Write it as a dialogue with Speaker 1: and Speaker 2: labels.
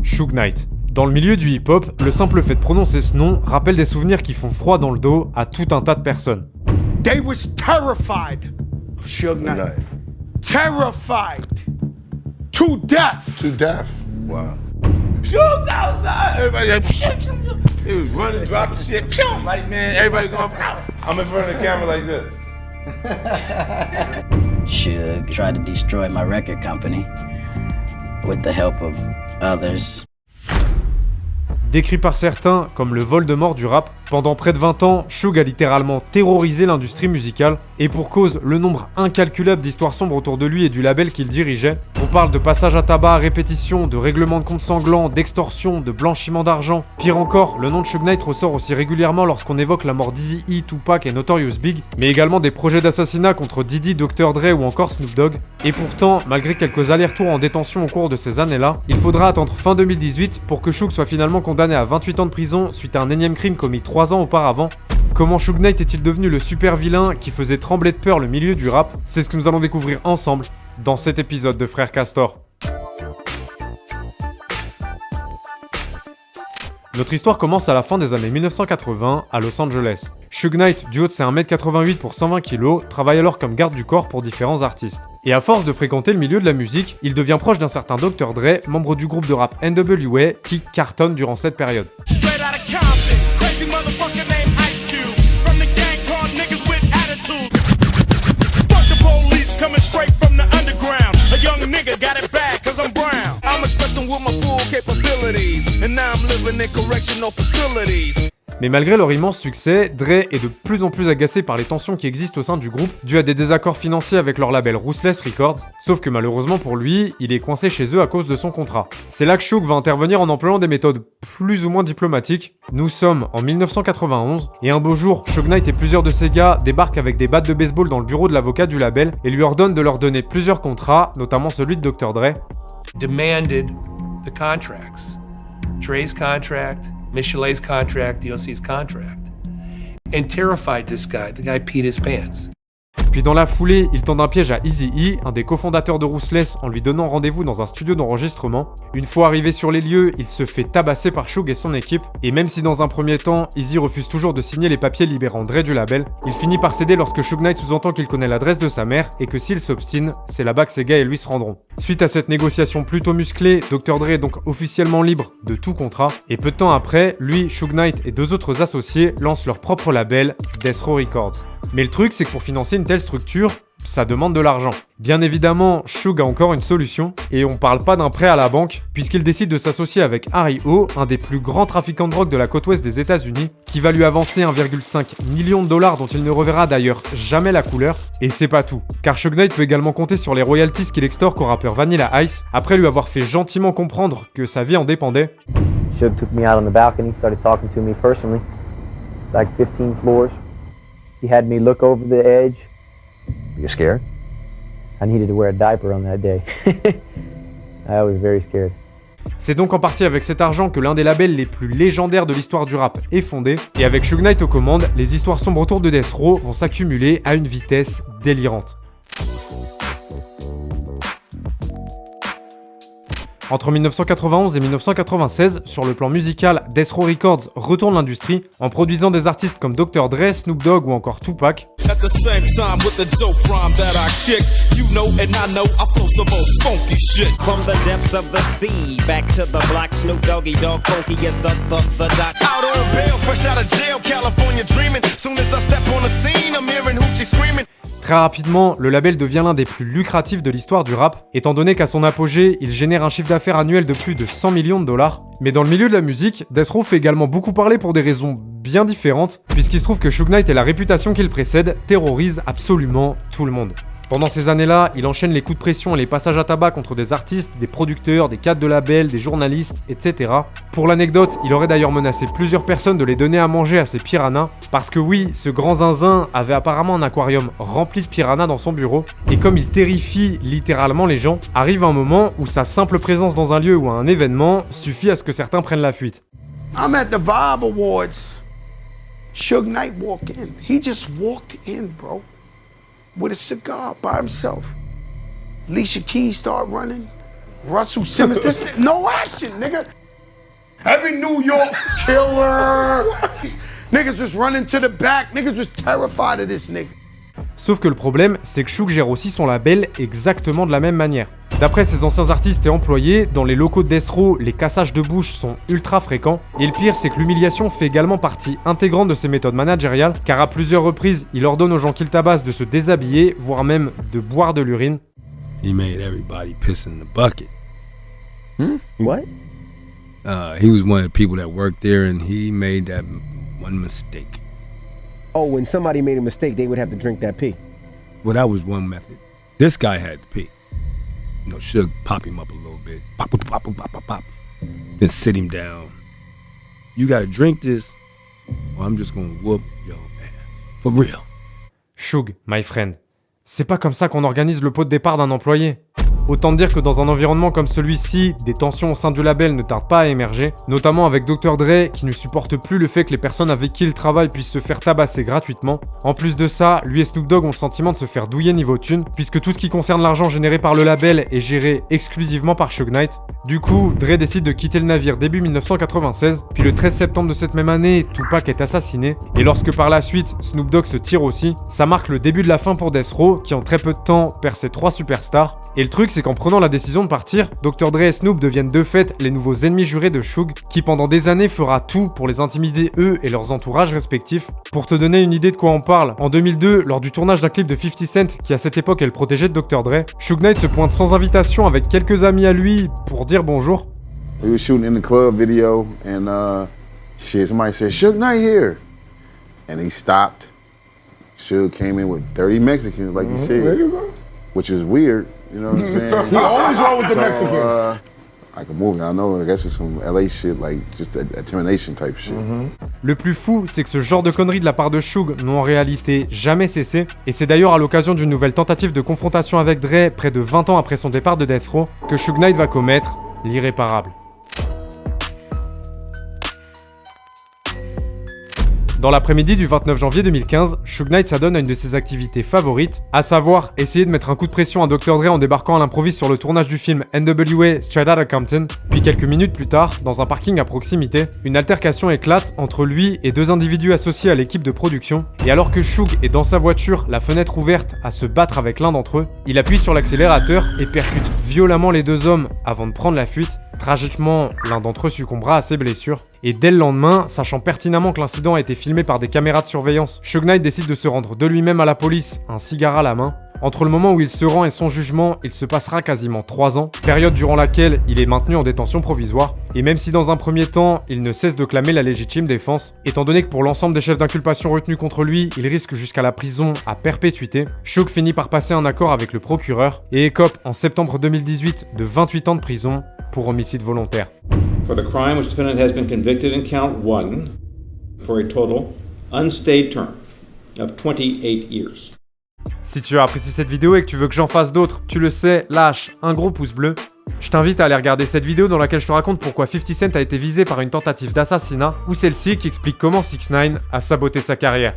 Speaker 1: Suge Knight. Dans le milieu du hip-hop, le simple fait de prononcer ce nom rappelle des souvenirs qui font froid dans le dos à tout un tas de personnes.
Speaker 2: They was terrified of Suge Knight. Terrified. To death.
Speaker 3: To death. Wow.
Speaker 4: Suge's outside. Everybody like, he was running, dropping shit. Like, man, everybody going, I'm in front of the camera like this.
Speaker 5: Suge tried to destroy my record company with the help of others.
Speaker 1: Décrit par certains comme le Voldemort du rap, pendant près de 20 ans, Suge a littéralement terrorisé l'industrie musicale, et pour cause, le nombre incalculable d'histoires sombres autour de lui et du label qu'il dirigeait. On parle de passage à tabac à répétition, de règlement de compte sanglant, d'extorsion, de blanchiment d'argent. Pire encore, le nom de Suge Knight ressort aussi régulièrement lorsqu'on évoque la mort d'Eazy-E, Tupac et Notorious Big, mais également des projets d'assassinat contre Diddy, Dr. Dre ou encore Snoop Dogg. Et pourtant, malgré quelques allers-retours en détention au cours de ces années-là, il faudra attendre fin 2018 pour que Suge soit finalement condamné à 28 ans de prison suite à un énième crime commis 3 ans auparavant. Comment Suge Knight est-il devenu le super vilain qui faisait trembler de peur le milieu du rap? C'est ce que nous allons découvrir ensemble dans cet épisode de Frères Castor. Notre histoire commence à la fin des années 1980 à Los Angeles. Suge Knight, du haut de ses 1m88 pour 120 kg, travaille alors comme garde du corps pour différents artistes. Et à force de fréquenter le milieu de la musique, il devient proche d'un certain Dr. Dre, membre du groupe de rap NWA, qui cartonne durant cette période. Mais malgré leur immense succès, Dre est de plus en plus agacé par les tensions qui existent au sein du groupe, dû à des désaccords financiers avec leur label Ruthless Records, sauf que malheureusement pour lui, il est coincé chez eux à cause de son contrat. C'est là que Suge va intervenir en employant des méthodes plus ou moins diplomatiques. Nous sommes en 1991, et un beau jour, Suge Knight et plusieurs de ses gars débarquent avec des battes de baseball dans le bureau de l'avocat du label et lui ordonnent de leur donner plusieurs contrats, notamment celui de Dr. Dre.
Speaker 6: Demanded the contracts. Dre's contract, Michelet's contract, DLC's contract, and terrified this guy. The guy peed his pants.
Speaker 1: Puis dans la foulée, il tend un piège à Eazy-E, un des cofondateurs de Ruthless, en lui donnant rendez-vous dans un studio d'enregistrement. Une fois arrivé sur les lieux, il se fait tabasser par Suge et son équipe, et même si dans un premier temps, Eazy refuse toujours de signer les papiers libérant Dre du label, il finit par céder lorsque Suge Knight sous-entend qu'il connaît l'adresse de sa mère, et que s'il s'obstine, c'est là-bas que ses gars et lui se rendront. Suite à cette négociation plutôt musclée, Dr. Dre est donc officiellement libre de tout contrat, et peu de temps après, lui, Suge Knight et deux autres associés lancent leur propre label, Death Row Records. Mais le truc, c'est que pour financer une telle structure, ça demande de l'argent. Bien évidemment, Suge a encore une solution, et on parle pas d'un prêt à la banque, puisqu'il décide de s'associer avec Harry O, un des plus grands trafiquants de drogue de la côte ouest des États-Unis, qui va lui avancer 1,5 million de dollars dont il ne reverra d'ailleurs jamais la couleur. Et c'est pas tout, car Suge Knight peut également compter sur les royalties qu'il extorque au rappeur Vanilla Ice, après lui avoir fait gentiment comprendre que sa vie en dépendait.
Speaker 7: Suge took me out on the balcony, started talking to me personally, like 15 floors. He had me look over the edge. You're scared? I needed to wear a diaper on that day. I was very scared.
Speaker 1: C'est donc en partie avec cet argent que l'un des labels les plus légendaires de l'histoire du rap est fondé, et avec Suge Knight aux commandes, les histoires sombres autour de Death Row vont s'accumuler à une vitesse délirante. Entre 1991 et 1996, sur le plan musical, Death Row Records retourne l'industrie en produisant des artistes comme Dr. Dre, Snoop Dogg ou encore Tupac. Très rapidement, le label devient l'un des plus lucratifs de l'histoire du rap, étant donné qu'à son apogée, il génère un chiffre d'affaires annuel de plus de 100 millions de dollars. Mais dans le milieu de la musique, Death Row fait également beaucoup parler pour des raisons bien différentes, puisqu'il se trouve que Suge Knight et la réputation qu'il précède terrorisent absolument tout le monde. Pendant ces années-là, il enchaîne les coups de pression et les passages à tabac contre des artistes, des producteurs, des cadres de labels, des journalistes, etc. Pour l'anecdote, il aurait d'ailleurs menacé plusieurs personnes de les donner à manger à ces piranhas, parce que oui, ce grand zinzin avait apparemment un aquarium rempli de piranhas dans son bureau, et comme il terrifie littéralement les gens, arrive un moment où sa simple présence dans un lieu ou à un événement suffit à ce que certains prennent la fuite.
Speaker 2: I'm at the Vibe Awards. Suge Knight walked in. He just walked in, bro. With a cigar by himself. Alicia Keys start running. Russell Simmons, this no action, nigga. Every New York killer. Niggas just running to the back. Niggas was terrified of this nigga.
Speaker 1: Sauf que le problème, c'est que Suge gère aussi son label exactement de la même manière. D'après ses anciens artistes et employés, dans les locaux de Death Row, les cassages de bouche sont ultra fréquents. Et le pire, c'est que l'humiliation fait également partie intégrante de ses méthodes managériales, car à plusieurs reprises, il ordonne aux gens qu'il tabasse de se déshabiller, voire même de boire de l'urine.
Speaker 3: He made everybody piss in the bucket.
Speaker 8: What?
Speaker 3: He was one of the people that worked there, and he made that one mistake.
Speaker 8: Oh, when somebody made a mistake, they would have to drink that pee.
Speaker 3: Well, that was one method. This guy had to pee. You know, Suge pop him up a little bit. Pop, pop, pop, pop, pop, pop. Then sit him down. You gotta drink this, or I'm just gonna whoop your ass. For real.
Speaker 1: Suge, my friend. C'est pas comme ça qu'on organise le pot de départ d'un employé. Autant dire que dans un environnement comme celui-ci, des tensions au sein du label ne tardent pas à émerger, notamment avec Dr. Dre qui ne supporte plus le fait que les personnes avec qui il travaille puissent se faire tabasser gratuitement. En plus de ça, lui et Snoop Dogg ont le sentiment de se faire douiller niveau thune, puisque tout ce qui concerne l'argent généré par le label est géré exclusivement par Suge Knight. Du coup, Dre décide de quitter le navire début 1996, puis le 13 septembre de cette même année, Tupac est assassiné, et lorsque par la suite, Snoop Dogg se tire aussi, ça marque le début de la fin pour Death Row, qui en très peu de temps perd ses 3 superstars. Et le truc, c'est qu'en prenant la décision de partir, Dr. Dre et Snoop deviennent de fait les nouveaux ennemis jurés de Suge, qui pendant des années fera tout pour les intimider eux et leurs entourages respectifs. Pour te donner une idée de quoi on parle, en 2002, lors du tournage d'un clip de 50 Cent, qui à cette époque est le protégé de Dr. Dre, Suge Knight se pointe sans invitation avec quelques amis à lui pour dire bonjour.
Speaker 2: We were shooting in the club video, and somebody said, Suge Knight here. And he stopped. Suge came in with 30 Mexicans, like you said, which is weird. You know what I'm saying?
Speaker 4: He always wrong with the Mexicans.
Speaker 2: Like a movie, I know, I guess it's some LA shit, like just intimidation type shit.
Speaker 1: Le plus fou, c'est que ce genre de conneries de la part de Suge n'ont en réalité jamais cessé, et c'est d'ailleurs à l'occasion d'une nouvelle tentative de confrontation avec Dre, près de 20 ans après son départ de Death Row, que Suge Knight va commettre l'irréparable. Dans l'après-midi du 29 janvier 2015, Suge Knight s'adonne à une de ses activités favorites, à savoir essayer de mettre un coup de pression à Dr. Dre en débarquant à l'improviste sur le tournage du film NWA Straight Outta Compton. Puis quelques minutes plus tard, dans un parking à proximité, une altercation éclate entre lui et 2 individus associés à l'équipe de production. Et alors que Suge est dans sa voiture, la fenêtre ouverte, à se battre avec l'un d'entre eux, il appuie sur l'accélérateur et percute violemment les 2 hommes avant de prendre la fuite. Tragiquement, l'un d'entre eux succombera à ses blessures. Et dès le lendemain, sachant pertinemment que l'incident a été filmé par des caméras de surveillance, Suge Knight décide de se rendre de lui-même à la police, un cigare à la main. Entre le moment où il se rend et son jugement, il se passera quasiment 3 ans, période durant laquelle il est maintenu en détention provisoire. Et même si dans un premier temps, il ne cesse de clamer la légitime défense, étant donné que pour l'ensemble des chefs d'inculpation retenus contre lui, il risque jusqu'à la prison à perpétuité, Suge finit par passer un accord avec le procureur et écope en septembre 2018 de 28 ans de prison pour homicide volontaire.
Speaker 9: For the crime which defendant has been convicted in count 1 for a total unstayed term of 28 years.
Speaker 1: Si tu as apprécié cette vidéo et que tu veux que j'en fasse d'autres, tu le sais, lâche un gros pouce bleu. Je t'invite à aller regarder cette vidéo dans laquelle je te raconte pourquoi 50 Cent a été visé par une tentative d'assassinat, ou celle-ci qui explique comment 6ix9ine a saboté sa carrière.